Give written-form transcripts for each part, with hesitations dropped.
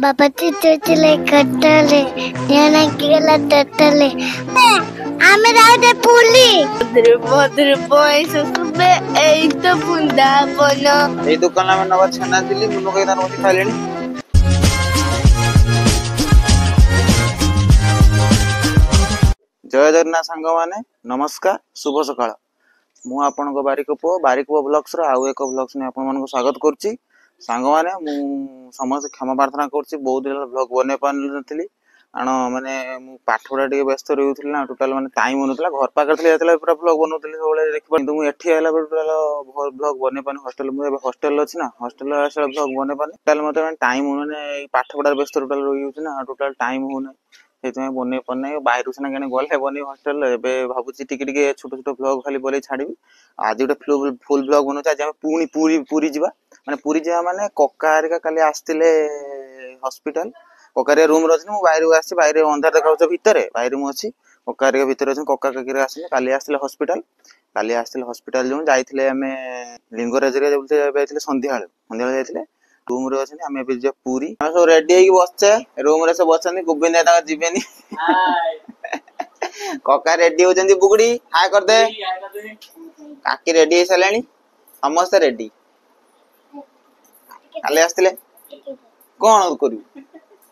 बाबा चिचले कटले ध्यान किला टटले आमे राउदे पुली भद्र पैसा सुबे एई तो बुंदा बनो এই দোকান আমি নবা ছানা দিলি মুনো কই দান বসি খাইলেনি। जय जगन्नाथ सांग माने नमस्कार शुभ सकाळ मु आपनको बारिक पुओ ब्लॉग्स रो आउ एक ब्लॉग्स ने आपन मानको स्वागत करछि। सांग माने मु समस्त क्षमा प्रार्थना करछि बहुत दिन ब्लॉग बने पान नथिली आनो माने मु पाठोडा टिके व्यस्त रहउथिल ना टोटल माने टाइम होनथला घर पाकर थले जातला पूरा ब्लॉग बनउथिल सबले देखि पण मु एठी आइला टोटल ब्लॉग बने पान हॉस्टल मु एबे हॉस्टल अछि ना हॉस्टल आसे ब्लॉग बने पान टोटल मते टाइम माने पाठोडा व्यस्त टोटल रहिउछि ना टोटल टाइम होने से बने पड़ना बाहर से गले बने हॉस्टल भावुची टिके छोट छोट ब्लॉग खाली बोले छाड़ी आज गोटे फुल ब्लॉग बनौचे आज पुणी पूरी पूरी जावा माने पूरी जावा माने कक्का हरिका काली आस्तिले हॉस्पिटल कक्का रूम रे मु बाहर आसी बाहर अंधार देखा भितर बाहर मु अच्छी कक्का हरिका भितर अच्छे कक्का काकी आसने काली आस्तिले हॉस्पिटल जो जाइए आम लिंगराज संध्या जाइए रूम रे अछि हम एबे जे पूरी हम सब रेडी होई बसचे रूम रे सब बसनी गोविंद दादा जीवेनी कक्का रेडी हो जंदी बुगड़ी हाय कर दे काकी रेडी हे सलेनी समस्त रेडी काले आस्तिले कोन करू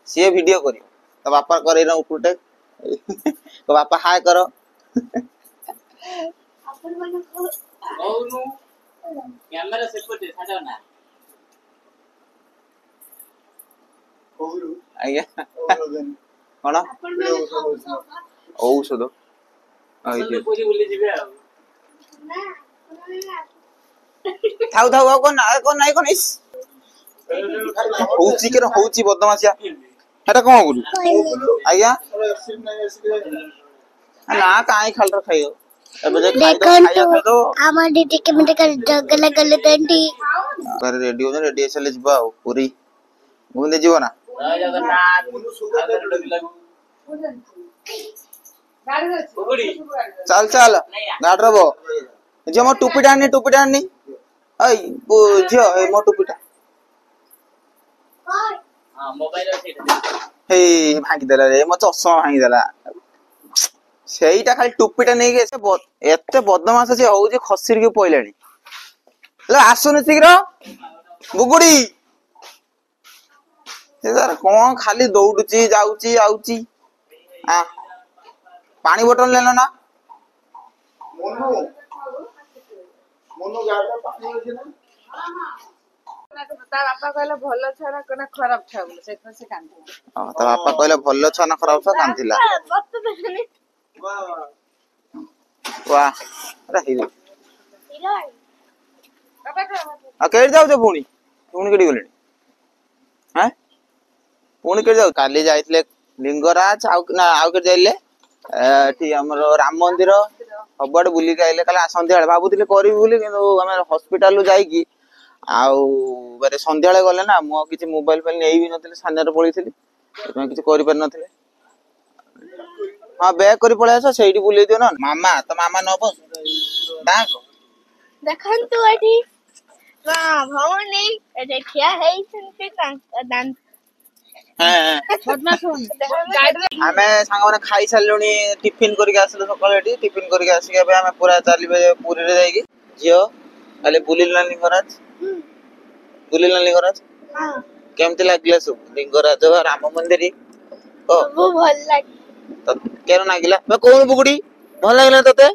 से वीडियो करी तो बापा करे ना उपुटे तो बापा हाय करो अपन मन को ओनु कैमरा सेट कर दे छाडो ना आज्ञा कौन औषध थाउ थाउ आ कोन नाइ कोन इस होउची के होउची बदमाशिया एटा कोन गुरु आज्ञा ना काई खाल र खाइयो एबे जे खाइ दो आमा दीदी के मते कर जगले गले दंडी कर रेडी चले जबा पूरी घुंदे जीव ना चल चल गाड़ रबो जे मो टुपी डानी आई झियो ए मो टुपीटा हां मोबाइल सेट हे भांगी देला रे मो चश्मा भांगी देला सेईटा खाली टुपीटा नै गे एते बदमाश जे हो जे खसीर के पइलानी ले आसुनी शीघ्र बुगुड़ी कौन खाली दौड़ुची जाऊची आउची आ पानी बोतल लेना ना मोनू मोनू गाडा पानी होची ना ता बापा कहले भलो छरा कोना खराब छा बोले से से कांदी हां ता बापा कहले भलो छ ना खराब छ कांदिला वाह अरे हिरो आ केर जाऊ जे पुणी केडी गले हैं पुणी के जाऊ काली जाइतले लिंगराज आउ के जाइले एठी हमर राम मंदिर सबड बुली के आइले काला संध्या भाबुतिले करी बुली किंतु हम हॉस्पिटल लो जाई की आउ बारे संध्या गले ना मो किछि मोबाइल फाइल नेई भी नथिले सानर पळीथिली एमे किछि करि पर नथिले हां बैक करी पळे आछो सेठी बुली दियो ना मामा तो मामा न बस दाको देखन तू एठी वाह भौनी ए देखिया है सुनते दान आमे सांग माने खाई सालुनी टिफिन करके आसले सकाळ एठी टिफिन करके आसी के आमे पूरा चालिबे पूरी रे जाईकी जियो खाली बुलिला लिंगराज हां केमते लागले सब लिंगराज राम मंदिर ओ वो भल लाग तो केरो नागिला मैं कोन बुगड़ी भल लागला तते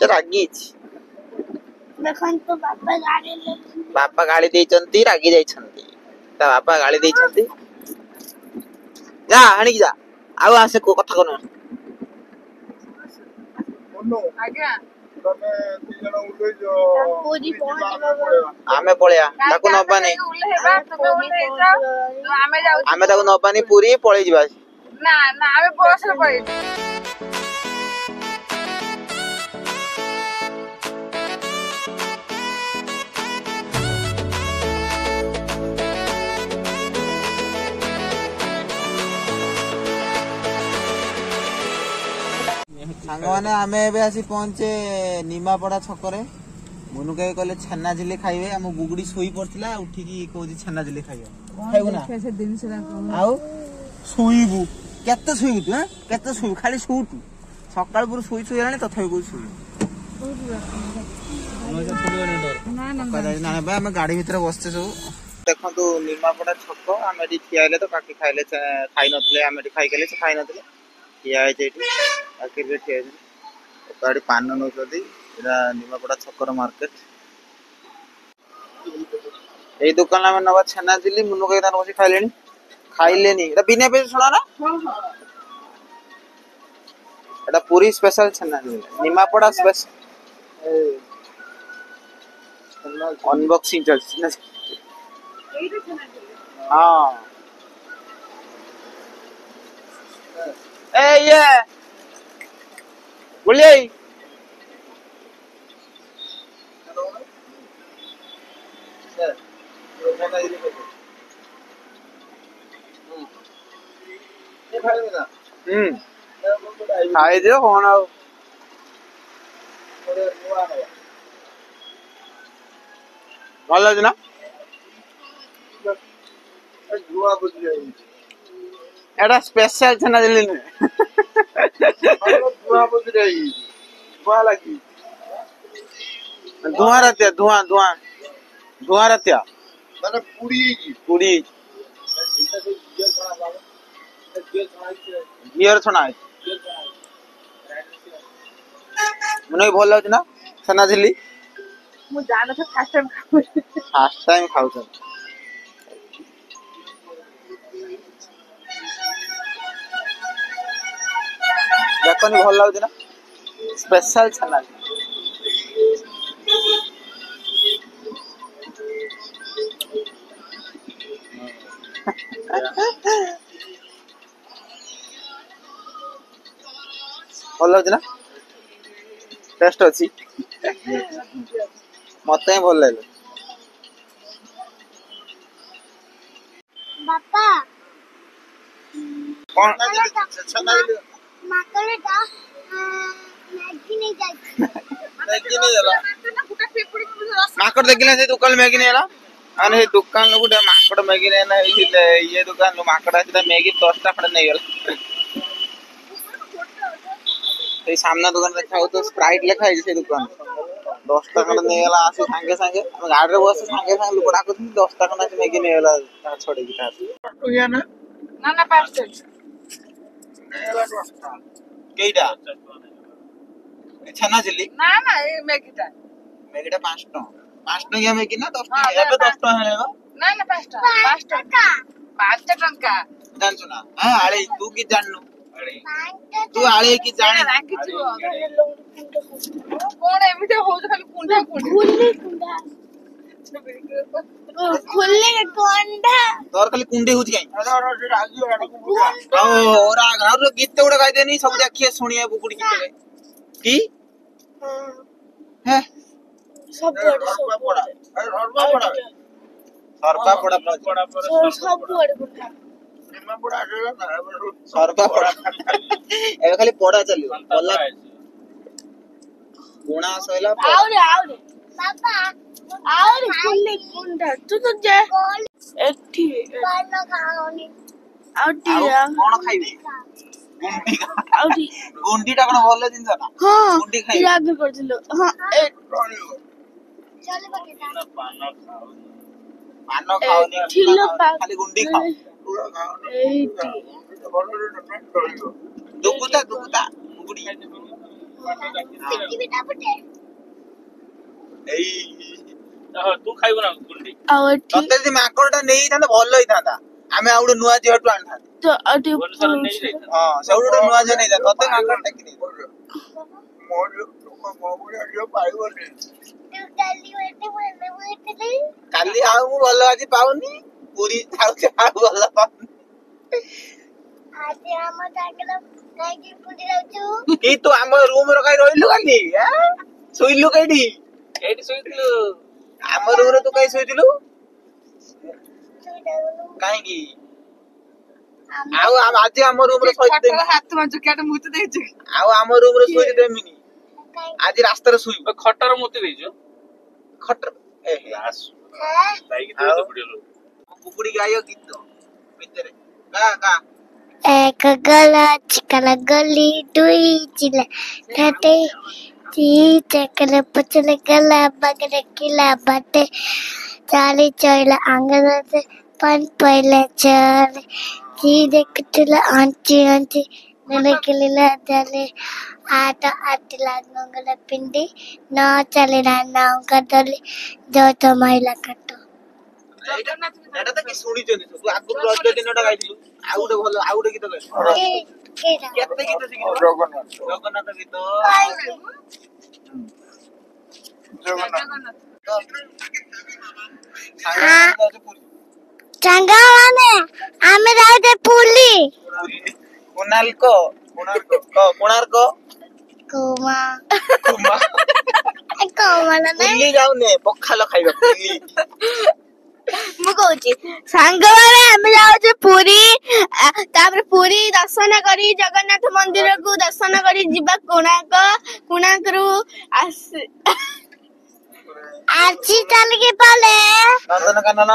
से रागी देखन तो बापा गाड़ी देचंती रागी जाइछंती ता बापा गाड़ी देचंती जा हणी जा आउ आसे को कथा कोन नो आज्ञा तमे तीन जण उले जो पूरी पहुंच आमे पळया ताको नबानी उले हेबा तमे उले जा तो आमे जाउ आमे ताको नबानी पूरी पळै जिबा ना ना आमे बस रे पळै सांग माने आमे एबे आसी पहुंचे निमापड़ा छकरे मुनु के कहले छन्ना झिली खाइबे हम बुगड़ी सोई पड़थिला उठी की कहूची छन्ना झिली खाइबे ଖାଇବୁ ନା ସେ ଜିନିଷଟା ଆଉ ଶୋଇବୁ କେତେ ଶୋଇବୁ ତୁ କେତେ ଶୋଇବୁ ଖାଲି ଶୋଉଛୁ ସକାଳ ପୁର ଶୋଇ ଶୋଇ ହେଲାଣି ତଥାପି କହୁଛୁ ଶୋଇବୁ ଆମେ ଗାଡି ଭିତରେ ବସିଛେ ସବୁ ଦେଖନ୍ତୁ ନିମାପଡା ଛକ ଆମେ ଏଠି ଠିଆ ହେଲେ ତ କାକି ଖାଇଲେ ଖାଇ ନଥିଲେ ଆମେ ଏଠି ଖାଇଲେ ସେ ଖାଇ ନଥିଲେ ଠିଆ ହେଇଛି ଏଠି କାକିରେ ଠିଆ ହେଇଛି ଗାଡି ପାନ ନଉଛନ୍ତି ଏଇଟା ନିମାପଡା ଛକର ମାର୍କେଟ ଏଇ ଦୋକାନ ଆମେ ନବା ଛେନା ଝିଲି ମୁନୁ କାକି ତାର ବସି ଖାଇଲେଣି ଖାଇଲେନି এটা বিনা পেঁয়াজ শোনা না এটা পুরি স্পেশাল ছানা নিমাপড়া স্পেশাল অনবক্সিং চলছে না হ্যাঁ এই ये बोलिए ଖାଇଦିଅ କଣ ଆଉ ଭଲ ଅଛି ନା ଏଟା ସ୍ପେଶାଲ ଛେନା ଝିଲି ନୁହେଁ ଧୂଆଁ ରାତିଆ ଧୂଆଁ ଧୂଆଁ ଧୂଆଁ ରାତିଆ ମାନେ ପୁଡି ଘିଅର ଛଣା ହେଇଛି ମାନେ ଭଲ ଲାଗୁଛି ନା ଛେନା ଝିଲି ମୁଁ ଜାଣିନଥିଲି ଫାଷ୍ଟ ଟାଇମ ଖାଉଛନ୍ତି ଦେଖନି ଭଲ ଲାଗୁଛି ନା ସ୍ପେଶାଲ ଛେନା ଭଲ ଲାଗୁଛି ନା ଟେଷ୍ଟ ଅଛି ମତେ ହିଁ ଭଲ ଲାଗିଲା ବାପା କଣ ମାଙ୍କଡଟା ମ୍ୟାଗି ନେଇ ଯାଇଛି ମାଙ୍କଡ ଦେଖିଲେ ସେ ଦୋକାନ ମ୍ୟାଗି ନେଇଗଲା ମାନେ ସେ ଦୋକାନ ଲୋକଟା ମାଙ୍କଡ ମ୍ୟାଗି ନେଇଗଲା ଇଏ ଦୋକାନ ମାଙ୍କଡ ଆସିଲା ମ୍ୟାଗି 10ଟା ଖଣ୍ଡେ ନେଇଗଲା ସେଇ ସାମ୍ନା ଦୋକାନ ଦେଖା ହଉଥିବ ସ୍ପ୍ରାଇଟ୍ ଲେଖା ହେଇଛି ସେ ଦୋକାନ 10ଟା ଖଣ୍ଡେ ନେଇଗଲା ଆସି ସାଙ୍ଗେ ସାଙ୍ଗେ ଆମେ ଗାଡିରେ ବସି ସାଙ୍ଗେ ସାଙ୍ଗେ ଲୋକ ଡାକୁଛନ୍ତି 10ଟା ଖଣ୍ଡେ ଆସି ମ୍ୟାଗି ନେଇଗଲା ଛଡେଇକି ତା ନା ନା ପାଞ୍ଚ କେଇଟା ଛେନା ଝିଲି ନା ନା ଏଇ ମ୍ୟାଗିଟା 5 ଟଙ୍କା 5 ଟଙ୍କିଆ ମ୍ୟାଗି ନା 10 ଟଙ୍କା ଏବେ 10 ଟଙ୍କା ହେଲେବା ନା ନା 5 ଟଙ୍କା 5 ଟଙ୍କା ଜାଣିଛୁ ନା ଆଳେ ତୁ କି ଜାଣିନୁ ତୁ ଆଳେ କି ଜାଣି କଣ ଏମିତି ହଉଛି ଖାଲି କୁଣ୍ଡା ତୋର ଖାଲି କୁଣ୍ଡେଇ ହଉଛି କାଇଁ ଗୀତ ଗୋଟେ ଗାଇଦେନି ସବୁ ଦେଖିଏ ଶୁଣିବା ବୁକୁଡି ଗୀତ କି ସର୍ବା ପଡା ଏବେ ଖାଲି ପଡା ଚାଲିବ ଗଲା ଗୁଣା ସଇଲା ଏଠି କଣ ଖାଇବି ଗୁଣ୍ଡି ଟା କଣ ଭଲ ଜିନିଷ ନା ଗୁଣ୍ଡି ଖାଇବି ପାନ ଖାଉନି ଖାଲି ଗୁଣ୍ଡି ଖାଉ ଦୁଗୁତା ମୁଗୁଡି ଏଇ ତୁ ଖାଇବୁ ନା ଗୁଣ୍ଡି ତତେ ଯଦି ମାଙ୍କଡ ଟା ନେଇଥାନ୍ତା ଭଲ ହେଇଥାନ୍ତା ଆମେ ଆଉ ଗୋଟେ ନୂଆ ଝିଅଠୁ ଆଣିଥାନ୍ତେ ହଁ ସେଇଠୁ ଗୋଟେ ନୂଆ ଝିଅ ନେଇଥାନ୍ତେ ତତେ ମାଙ୍କଡ ଟେକି ନେଇ କାଲି ଆଉ ମୁଁ ଭଲ ଆଜି ପାଉନି ପୁରୀ ଖାଉଛି ଆଉ ଭଲ ପାଉନି କି ତୁ ଆମ ରୁମ ର କାଇଁ ରହିଲୁ କାଲି ଶୋଇଲୁ କେଇଠି ଏଇଠି ଶୋଇଥିଲୁ ଆମ ରୁମ ରେ ତୁ କାଇଁ ଶୋଇଥିଲୁ କାହିଁକି ଆଉ ଆଜି ଆମ ରୁମ ରେ ଶୋଇଦେମି ଆଉ ଆମ ରୁମ ରେ ଶୋଇଦେମିନି ଆଜି ରାସ୍ତାରେ ଶୋଇବୁ ଖଟର ମୁତି ଦେଇଛୁ ଖଟ କୁକୁଡି ଗାଇବ ଗୀତ ଭିତରେ ଗା ଗା एक गला चिकला गली दुई चिला ठाटे ची चकल पचल गला बगल किला बाटे चाली चोइला आंगन से पन पहले चल ची देखतला आंची आंची नले किला चले आटा आटला नंगला पिंडी ना चले ना नाव कदली जो तो महिला कटो ଏଟା ତ କି ଶୁଣିଛନ୍ତି ତୁ ଆଗରୁ ରଜ ଦିନଟା ଗାଇଥିଲୁ ଆଉ ଗୋଟେ ଗୀତ ଗାଇଥିଲୁ केरा କେତେ ଗୀତ ଶିଖିଛୁ ଜଗନ୍ନାଥ ଗୀତ चंगा माने आमे राउते पुली କୋଣାର୍କ कुमा କୁମା कोमला नहीं ପୁଲି ଯାଉନେ ପଖାଲ ଖାଇବା ପୁଲି ମୁଁ କହୁଛି ସାଙ୍ଗମାନେ ଆମେ ଯାଉଛୁ ପୁରୀ ତାପରେ ପୁରୀ ଦର୍ଶନ କରି ଜଗନ୍ନାଥ ମନ୍ଦିରକୁ ଦର୍ଶନ କରି ଯିବା କୋଣାର୍କରୁ ଆଜି ଚାଲିକି ପଳେ ନନ୍ଦନକାନନ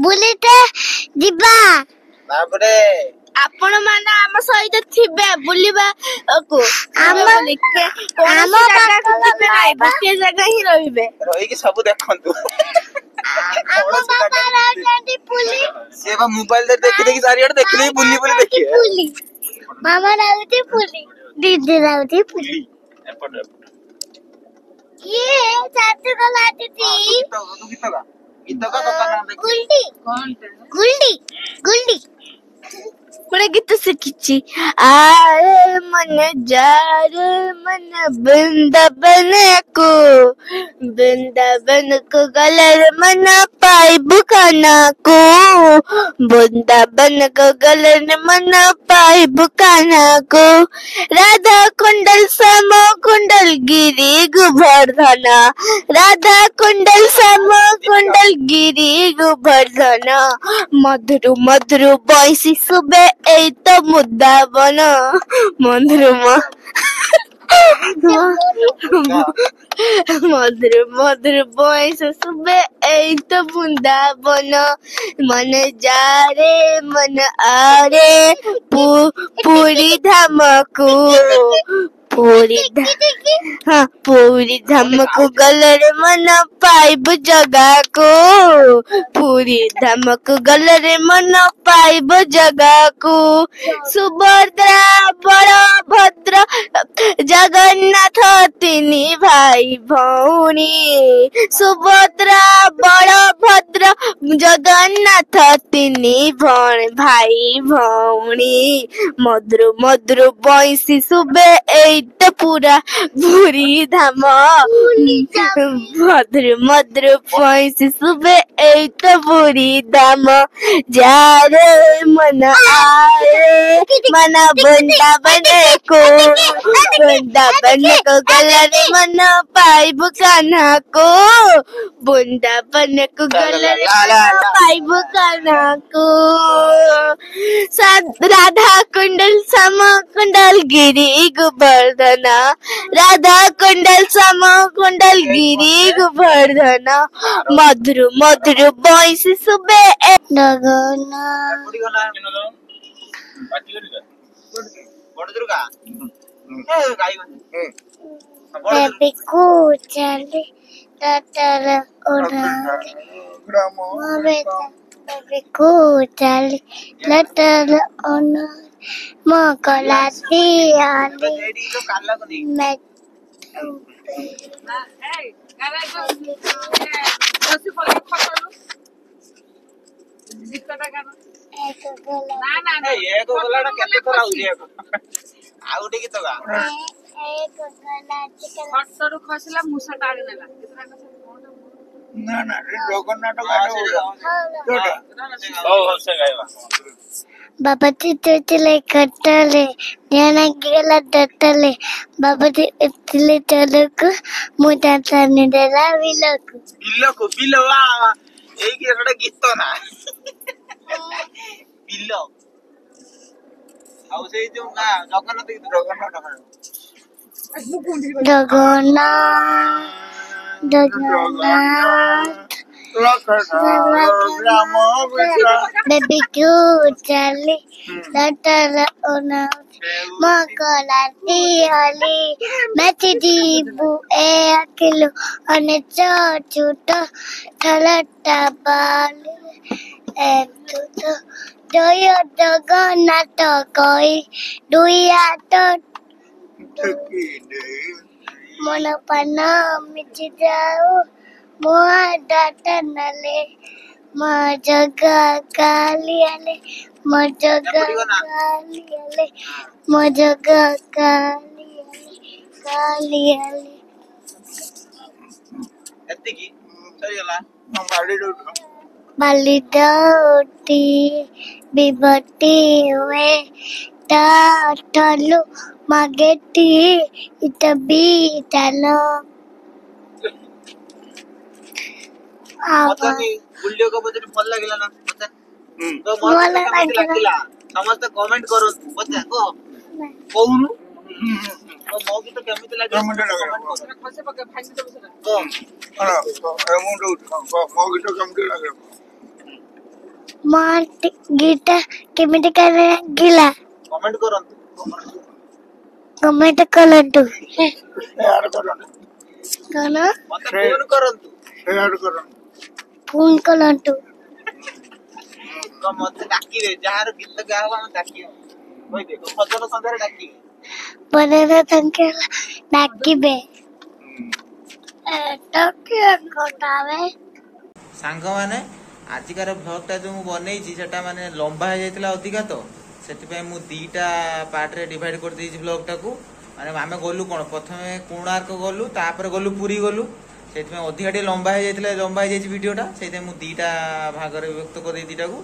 ବୁଲିତେ ଯିବା ତାପରେ ଆପଣ ମାନେ ଆମ ସହିତ ଥିବେ ବୁଲିବାକୁ ଗୋଟିଏ ଜାଗା ହିଁ ରହିବେ ରହିକି ସବୁ ଦେଖନ୍ତୁ ଆମ ବାପା ରହୁଛନ୍ତି ପୁଲି ସେ ବା ମୋବାଇଲ ଦେଖି ଚାରିଆଡେ ଦେଖିଲେ ବୁଲି ବୁଲି ଦେଖିବେ ପୁଲି ମାମା ରହୁଛି ପୁଲି ଦିଦି ରହୁଛି ପୁଲି ये चाचू का लाती थी ଗୀତ କା ଦୋକାନ गुल्डी गुल्डी गुल्डी बड़े गीत सीखी आरे मन जा रे मन वृंदावन को गलर मन पाई बुखाना को वृंदावन को गलर मन पाई बुखाना को राधा कुंडल समो कुंडल गिरी गोवर्धना राधा कुंडल समो कुंडल गिरी गोवर्धना मधुरु मधुरु बंसी सुबे এই তো মুদ্দা বন মধুর মধুর মধুর বয়স সুবে এই তো বৃন্দাবন মন যা রে মন আরে পুরী ধামকু पूरी धमक गलर मन पाइब जगा को पूरी धमक गलर मन पाइब जगा को सुभद्रा बलभद्र जगन्नाथ तिनी भाई भौणी सुभद्रा बलभद्र जगन्नाथ तिनी भाई भौणी मधुर मधुर बंसी सुबे तो पूरा भूरी धाम मधुर मधुर पैसी सुबे तो भूरी धाम जा रे मन आए मन वृंदावन को गलर मन पाइब कान्हा को वृंदावन को गलर पाइब कान्हा को राधा कुंडल सम कुंडल गिरी गोवर्धना राधा कुंडल सम कुंडल गिरी गोवर्धना मधुर मधुर बंसी सुबे लगना बेबी को चले टटर उड़ाले बेबी को चले टटर उड़ाले मकलाती आले मैं ଖସିଲା ମୂଷା ଟାଣି ନେଲା ନା ନା ଜଗନ୍ନାଥ बाबा तिले कटले ध्यान गेला डटले बाबा तिले चलको मुटा सामने देला बिलको ବିଲକୁ ବିଲ ଏଇ କି ଗୋଟେ ଗୀତ ନା ବିଲ ଆଉ ସେଇ ଯୋଉ ନା ଜଗନ୍ନାଥ ଗୀତ जगन्नाथ ଗ୍ରାମ beta Baby ku chali latala ona makalati ali mati dibu akilu ane chuta thalata bali etuto doyo dogo nato koi duya to tekine mona pana michi jau moa data nale Majaga kali ale, majaga kali ale, majaga kali ale. ଏତିକି ସରିଗଲା ବାଡ଼ି ଦଉଛ Balida uti, bibati we, ta talu mageti, itabi talo. ମତେ Awa, video କ ପଚାରି ଭଲ ଲାଗିଲା ନା ପଚାର ତ ଭଲ ମତେ କେମିତି ଲାଗିଲା। ଲାଗିଲା ସମସ୍ତେ କମେଣ୍ଟ କରନ୍ତୁ ପଚାର କହୁନୁ ତ ମୋ ଗୀତ କେମିତି ଲାଗିଲା କେମିତି ଲାଗିଲା? comment କର। ଖସେ ପକା ଭାଙ୍ଗି ଦେବୁ ସେଟା କହ। ମୁଁ ଦଉଛୁ ମୋ ଗୀତ କେମିତି ଲାଗିବ Mati gita kemiti kala gila. Comment କରନ୍ତୁ Comment kalantu. ସେୟାର କରନ୍ତୁ Kana ମତେ ଫୋନ କରନ୍ତୁ ସେୟାର କରନ୍ତୁ phone kalantu. ତ ମତେ ଡାକିବେ ଯାହାର ଗୀତ ଗାଆ ହବ ଆମେ ଡାକିବେ କହିଦେ ଭଜନ ସନ୍ଧ୍ୟାରେ ଡାକିବେ Banana tangkela nakibe. Tokia kotave. ସାଙ୍ଗମାନେ ଆଜିକାର ଭ୍ଲଗଟା ଯୋଉ ମୁଁ ବନେଇଛି ସେଟା ମାନେ ଲମ୍ବା ହେଇଯାଇଥିଲା ଅଧିକା ତ ସେଥିପାଇଁ ମୁଁ ଦିଟା ପାର୍ଟରେ ଡିଭାଇଡ କରିଦେଇଛି ଭ୍ଲଗଟାକୁ ମାନେ ଆମେ ଗଲୁ କଣ ପ୍ରଥମେ କୋଣାର୍କ ଗଲୁ ତାପରେ ଗଲୁ ପୁରୀ ଗଲୁ ସେଥିପାଇଁ ଅଧିକା ଟିକେ ଲମ୍ବା ହେଇଯାଇଛି ଭିଡିଓଟା ସେଇଥିପାଇଁ ମୁଁ ଦିଟା ଭାଗରେ ବିଭକ୍ତ କରିଦେଇ ଦିଟାକୁ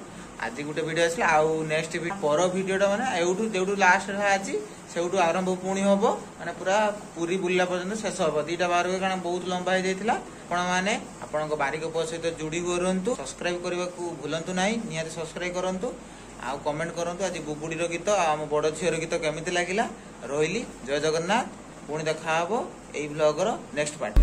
ଆଜି ଗୋଟେ ଭିଡିଓ ଆସିଲା ଆଉ ନେକ୍ସଟ ପର ଭିଡିଓଟା ମାନେ ଏଉଠୁ ଯୋଉଠୁ ଲାଷ୍ଟ ଅଛି ସେଇଠୁ ଆରମ୍ଭ ପୁଣି ହବ ମାନେ ପୁରା ପୁରୀ ବୁଲିଲା ପର୍ଯ୍ୟନ୍ତ ଶେଷ ହବ ଦିଟା ବାହାରକୁ କାରଣ ବହୁତ ଲମ୍ବା ହେଇଯାଇଥିଲା ଆପଣମାନେ ଆପଣଙ୍କ ବାରିକ ପୁଅ ସହିତ ଯୋଡ଼ି କରନ୍ତୁ ସବସ୍କ୍ରାଇବ କରିବାକୁ ଭୁଲନ୍ତୁ ନାହିଁ ନିହାତି ସବସ୍କ୍ରାଇବ କରନ୍ତୁ ଆଉ କମେଣ୍ଟ କରନ୍ତୁ ଆଜି ବୁବୁଡିର ଗୀତ ଆଉ ଆମ ବଡ ଝିଅର ଗୀତ କେମିତି ଲାଗିଲା ରହିଲି ଜୟ ଜଗନ୍ନାଥ ପୁଣି ଦେଖା ହବ ଏଇ ବ୍ଲଗର ନେକ୍ସଟ ପାର୍ଟ